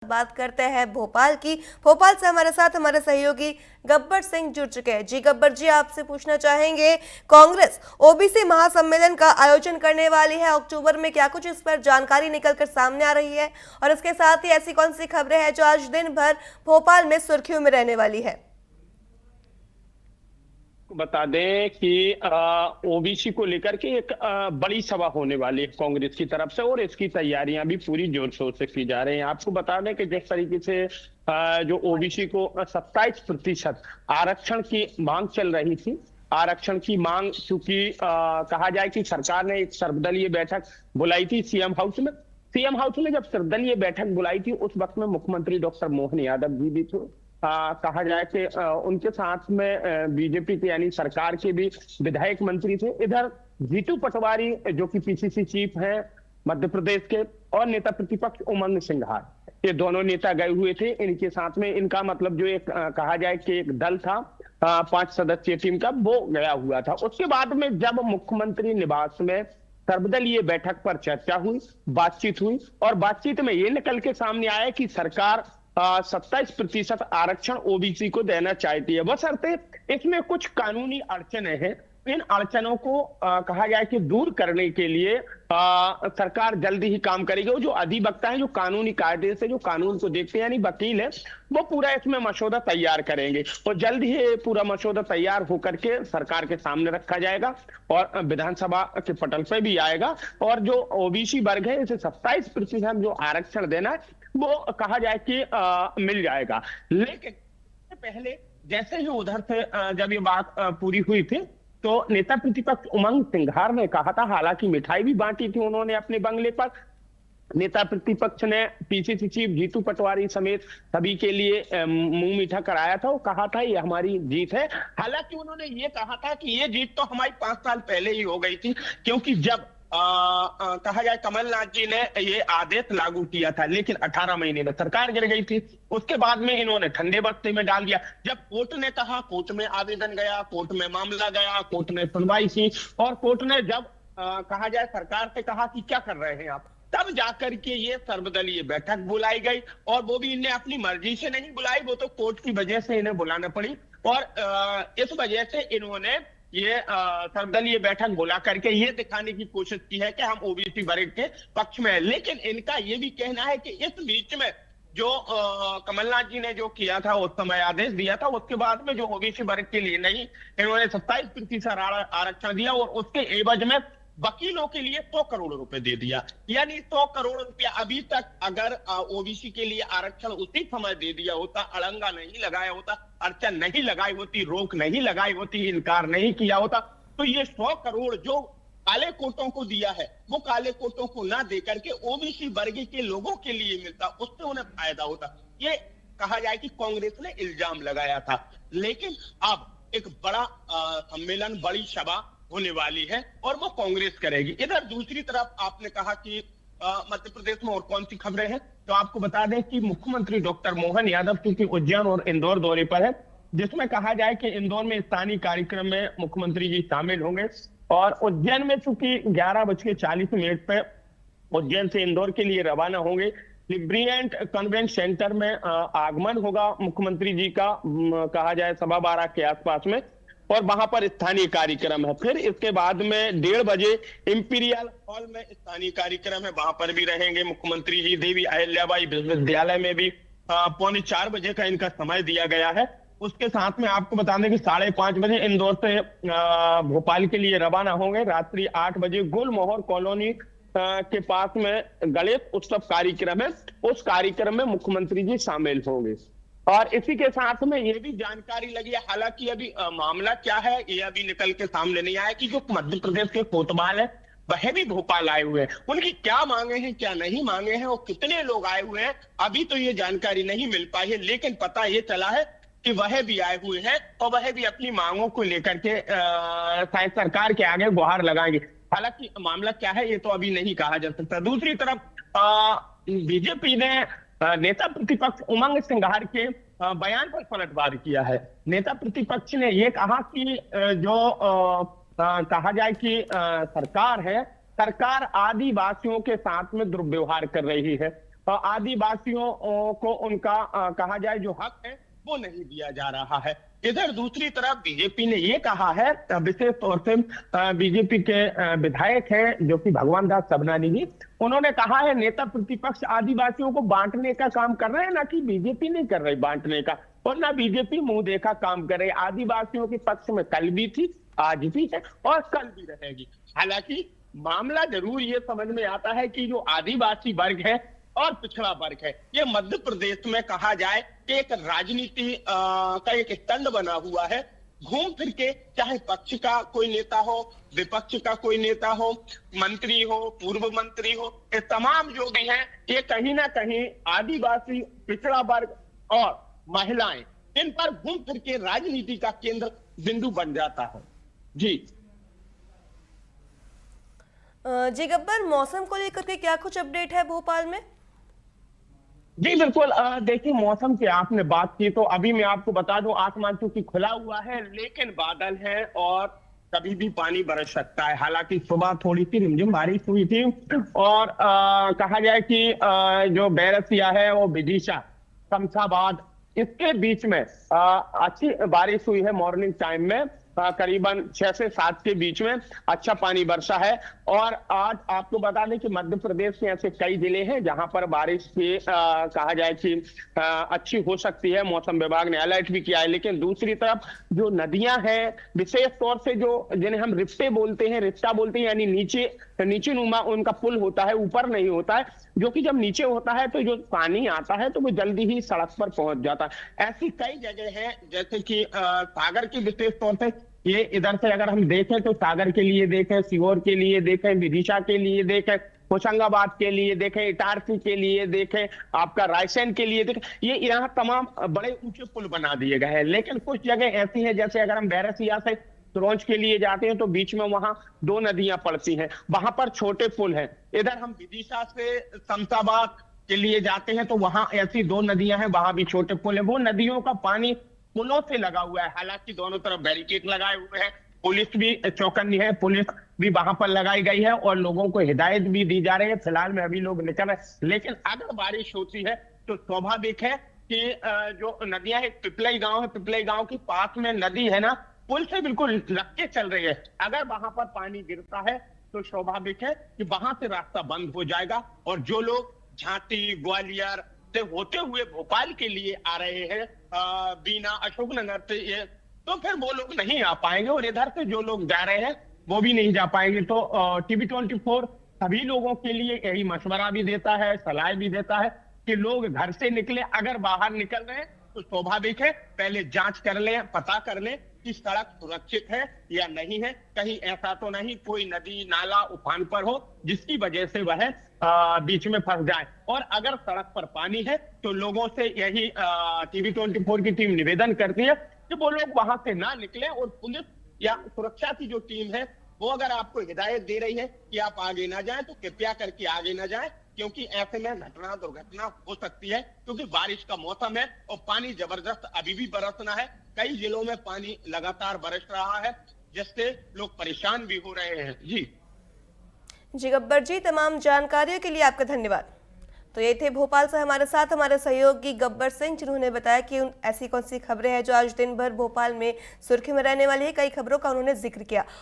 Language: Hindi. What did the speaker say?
बात करते हैं भोपाल की। भोपाल से हमारे साथ हमारे सहयोगी गब्बर सिंह जुड़ चुके हैं। जी गब्बर जी, आपसे पूछना चाहेंगे, कांग्रेस ओबीसी महासम्मेलन का आयोजन करने वाली है अक्टूबर में, क्या कुछ इस पर जानकारी निकलकर सामने आ रही है? और इसके साथ ही ऐसी कौन सी खबरें हैं जो आज दिन भर भोपाल में सुर्खियों में रहने वाली है? बता दें कि ओबीसी को लेकर के एक बड़ी सभा होने वाली है कांग्रेस की तरफ से, और इसकी तैयारियां भी पूरी जोर शोर से की जा रही हैं। आपको बता दें कि जिस तरीके से जो ओबीसी को 27% आरक्षण की मांग चल रही थी, आरक्षण की मांग चूंकि कहा जाए कि सरकार ने एक सर्वदलीय बैठक बुलाई थी सीएम हाउस में जब सर्वदलीय बैठक बुलाई थी, उस वक्त में मुख्यमंत्री डॉक्टर मोहन यादव जी भी थे। कहा जाए कि उनके साथ में बीजेपी के यानी सरकार के भी विधायक मंत्री थे। इधर जीतू पटवारी जो कि पीसीसी चीफ हैं मध्य प्रदेश के, और नेता प्रतिपक्ष उमंग सिंघार, ये दोनों नेता गए हुए थे। इनके साथ में इनका मतलब जो एक कहा जाए कि एक दल था 5 सदस्यीय टीम का, वो गया हुआ था। उसके बाद में जब मुख्यमंत्री निवास में सर्वदलीय बैठक पर चर्चा हुई, बातचीत हुई, और बातचीत में ये निकल के सामने आया कि सरकार 27% आरक्षण ओबीसी को देना चाहती है, बशर्ते इसमें कुछ कानूनी अड़चने हैं। इन अड़चनों को कहा जाए कि दूर करने के लिए सरकार जल्दी ही काम करेगी। वो जो अधिवक्ता है, जो कानूनी कायदे से जो कानून को देखते हैं, यानी वकील है, वो पूरा इसमें मसौदा तैयार करेंगे, और जल्द ही पूरा मसौदा तैयार होकर के सरकार के सामने रखा जाएगा और विधानसभा के पटल पे भी आएगा। और जो ओबीसी वर्ग है, इसे 27% जो आरक्षण देना है, वो कहा जाए कि मिल जाएगा। लेकिन पहले जैसे ही उधर से जब ये बात पूरी हुई थी, तो नेता प्रतिपक्ष उमंग सिंघार ने कहा था, हालांकि मिठाई भी बांटी थी उन्होंने अपने बंगले पर, नेता प्रतिपक्ष ने पीसीसी चीफ जीतू पटवारी समेत सभी के लिए मुंह मीठा कराया था। वो कहा था ये हमारी जीत है। हालांकि उन्होंने ये कहा था कि ये जीत तो हमारी 5 साल पहले ही हो गई थी, क्योंकि जब कहा जाए कमलनाथ जी ने ये आदेश लागू किया था, लेकिन 18 महीने में सरकार गिर गई थी। उसके बाद में इन्होंने ठंडे बस्ते में डाल दिया। जब कोर्ट ने कहा, कोर्ट में आवेदन गया, कोर्ट में मामला गया, कोर्ट ने सुनवाई की, और कोर्ट ने जब कहा जाए सरकार से कहा कि क्या कर रहे हैं आप, तब जाकर के ये सर्वदलीय बैठक बुलाई गई। और वो भी इन्हें अपनी मर्जी से नहीं बुलाई, वो तो कोर्ट की वजह से इन्हें बुलाना पड़ी। और इस वजह से इन्होंने ये सर्वदलीय बैठक बुला करके ये दिखाने की कोशिश की है कि हम ओबीसी वर्ग के पक्ष में है। लेकिन इनका ये भी कहना है कि इस बीच में जो कमलनाथ जी ने जो किया था, उस समय आदेश दिया था, उसके बाद में जो ओबीसी वर्ग के लिए नहीं, इन्होंने 27% आरक्षण दिया, और उसके एवज में वकीलों के लिए 100 करोड़ रुपए दे दिया। यानी 100 करोड़ रुपया अभी तक अगर ओबीसी के लिए आरक्षण उसी समय दे दिया होता, अड़ंगा नहीं लगाया होता, अड़चन नहीं लगाई होती, रोक नहीं लगाई होती, इनकार नहीं किया होता, तो ये 100 करोड़ जो काले कोटों को दिया है, वो काले कोटों को ना देकर के ओबीसी वर्ग के लोगों के लिए मिलता, उससे उन्हें फायदा होता। ये कहा जाए कि कांग्रेस ने इल्जाम लगाया था। लेकिन अब एक बड़ा सम्मेलन, बड़ी सभा होने वाली है, और वो कांग्रेस करेगी। इधर दूसरी तरफ आपने कहा कि मध्य प्रदेश में और कौन सी खबरें हैं, तो आपको बता दें कि मुख्यमंत्री डॉक्टर मोहन यादव चूंकि उज्जैन और इंदौर दौरे पर है, जिसमें कहा जाए कि इंदौर में स्थानीय कार्यक्रम में मुख्यमंत्री जी शामिल होंगे, और उज्जैन में चूंकि 11:40 पे उज्जैन से इंदौर के लिए रवाना होंगे। लिब्रियंट कन्वेंट सेंटर में आगमन होगा मुख्यमंत्री जी का, कहा जाए 12:15 के आसपास में, और वहां पर स्थानीय कार्यक्रम है। फिर इसके बाद में 1:30 बजे इंपीरियल हॉल में स्थानीय कार्यक्रम है, वहां पर भी रहेंगे मुख्यमंत्री जी। देवी अहिल्याबाई विश्वविद्यालय में भी 3:45 बजे का इनका समय दिया गया है। उसके साथ में आपको बता दें कि 5:30 बजे इंदौर से भोपाल के लिए रवाना होंगे। रात्रि 8 बजे गुलमोहर कॉलोनी के पास में गणेश उत्सव कार्यक्रम है, उस कार्यक्रम में मुख्यमंत्री जी शामिल होंगे। और इसी के साथ में ये भी जानकारी लगी है, हालांकि अभी मामला क्या है ये अभी निकल के सामने नहीं आया, कि जो मध्य प्रदेश के कोतवाल है वह भी भोपाल आए हुए हैं। उनकी क्या मांगे हैं, क्या नहीं मांगे हैं, और कितने लोग आए हुए हैं, अभी तो ये जानकारी नहीं मिल पाई है। लेकिन पता ये चला है कि वह भी आए हुए हैं, और वह भी अपनी मांगों को लेकर के शायद सरकार के आगे गुहार लगाएंगे। हालांकि मामला क्या है ये तो अभी नहीं कहा जा सकता। दूसरी तरफ बीजेपी ने नेता प्रतिपक्ष उमंग सिंघार के बयान पर पलटवार किया है। नेता प्रतिपक्ष ने यह कहा कि जो कहा जाए कि सरकार है, सरकार आदिवासियों के साथ में दुर्व्यवहार कर रही है। आदिवासियों को उनका कहा जाए जो हक है वो नहीं दिया जा रहा है। इधर दूसरी तरफ बीजेपी ने ये कहा है, विशेष तौर से बीजेपी के विधायक हैं जो कि भगवान दास सबनानी जी, उन्होंने कहा है नेता प्रतिपक्ष आदिवासियों को बांटने का काम कर रहे हैं, ना कि बीजेपी नहीं कर रही बांटने का, और ना बीजेपी मुंह देखा काम कर रही। आदिवासियों के पक्ष में कल भी थी, आज भी है और कल भी रहेगी। हालांकि मामला जरूर ये समझ में आता है कि जो आदिवासी वर्ग है और पिछड़ा वर्ग है, ये मध्य प्रदेश में कहा जाए कि एक राजनीति का एक स्तंभ बना हुआ है। घूम फिर के चाहे पक्ष का कोई नेता हो, विपक्ष का कोई नेता हो, मंत्री हो, पूर्व मंत्री हो, ये तमाम जो भी हैं ये कहीं ना कहीं आदिवासी, पिछड़ा वर्ग और महिलाएं, इन पर घूम फिर के राजनीति का केंद्र बिंदु बन जाता है। जी जी गब्बर, मौसम को लेकर के क्या कुछ अपडेट है भोपाल में? जी बिल्कुल, देखिए मौसम की आपने बात की तो अभी मैं आपको बता दूं, आसमान चूंकि खुला हुआ है लेकिन बादल है और कभी भी पानी बरस सकता है। हालांकि सुबह थोड़ी सी रिमझिम बारिश हुई थी और कहा जाए कि जो बैरसिया है वो विदिशा, शमशाबाद, इसके बीच में अच्छी बारिश हुई है मॉर्निंग टाइम में। करीबन 6 से 7 के बीच में अच्छा पानी बरसा है। और आज आपको बता दें कि मध्य प्रदेश के ऐसे कई जिले हैं जहां पर बारिश की कहा जाए कि अच्छी हो सकती है। मौसम विभाग ने अलर्ट भी किया है। लेकिन दूसरी तरफ जो नदियां हैं, विशेष तौर से जो जिन्हें हम रिफ्टे बोलते हैं, रिफ्टा बोलते हैं, यानी नीचे नुमा उनका पुल होता है, ऊपर नहीं होता है, जो कि जब नीचे होता है तो जो पानी आता है तो वो जल्दी ही सड़क पर पहुंच जाता है। ऐसी कई जगह हैं, जैसे कि सागर की विशेष तौर से ये इधर से अगर हम देखें तो सागर के लिए देखें, सीहोर के लिए देखें, विदिशा के लिए देखें, होशंगाबाद के लिए देखें, इटारसी के लिए देखें, आपका रायसेन के लिए देखें, ये यहाँ तमाम बड़े ऊंचे पुल बना दिए गए हैं। लेकिन कुछ जगह ऐसी है, जैसे अगर हम बैरसिया से तुरंज के लिए जाते हैं तो बीच में वहां 2 नदियां पड़ती हैं, वहां पर छोटे पुल हैं। इधर हम विदिशा से शमशाबाद के लिए जाते हैं तो वहां ऐसी 2 नदियां हैं, वहां भी छोटे पुल हैं। वो नदियों का पानी पुलों से लगा हुआ है। हालांकि दोनों तरफ बैरिकेड लगाए हुए हैं, पुलिस भी चौकन्नी है, पुलिस भी वहां पर लगाई गई है और लोगों को हिदायत भी दी जा रही है। फिलहाल में अभी लोग निकल रहे हैं, लेकिन अगर बारिश होती है तो स्वाभाविक है कि जो नदियां है, पिपलई गांव है, पिपलई गांव के पास में नदी है ना, पुल से बिल्कुल लग के चल रही है। अगर वहां पर पानी गिरता है तो स्वाभाविक है कि वहां से रास्ता बंद हो जाएगा और जो लोग झांसी, ग्वालियर से होते हुए भोपाल के लिए आ रहे हैं, बीना, अशोकनगर से, ये तो फिर वो लोग नहीं आ पाएंगे और इधर से जो लोग जा रहे हैं वो भी नहीं जा पाएंगे। तो टीवी 24 सभी लोगों के लिए यही मशवरा भी देता है, सलाह भी देता है कि लोग घर से निकले, अगर बाहर निकल रहे हैं तो स्वाभाविक है पहले जांच कर लें, पता कर लें कि सड़क सुरक्षित है या नहीं है। कहीं ऐसा तो नहीं कोई नदी नाला उफान पर हो जिसकी वजह से वह बीच में फंस जाए। और अगर सड़क पर पानी है तो लोगों से यही टीवी 24 की टीम निवेदन करती है कि वो लोग वहां से ना निकले और पुलिस या सुरक्षा की जो टीम है वो अगर आपको हिदायत दे रही है कि आप आगे ना जाएं तो कृपया करके आगे ना जाएं, क्योंकि ऐसे में दुर्घटना हो सकती है। क्योंकि बारिश का मौसम है और पानी जबरदस्त अभी भी बरसना है। कई जिलों में पानी लगातार बरस रहा है जिससे लोग परेशान भी हो रहे हैं। जी गब्बर जी, तमाम जानकारियों के लिए आपका धन्यवाद। तो ये थे भोपाल से हमारे साथ हमारे सहयोगी गब्बर सिंह, जिन्होंने बताया कि ऐसी कौन सी खबरें हैं जो आज दिन भर भोपाल में सुर्खी में रहने वाली है। कई खबरों का उन्होंने जिक्र किया।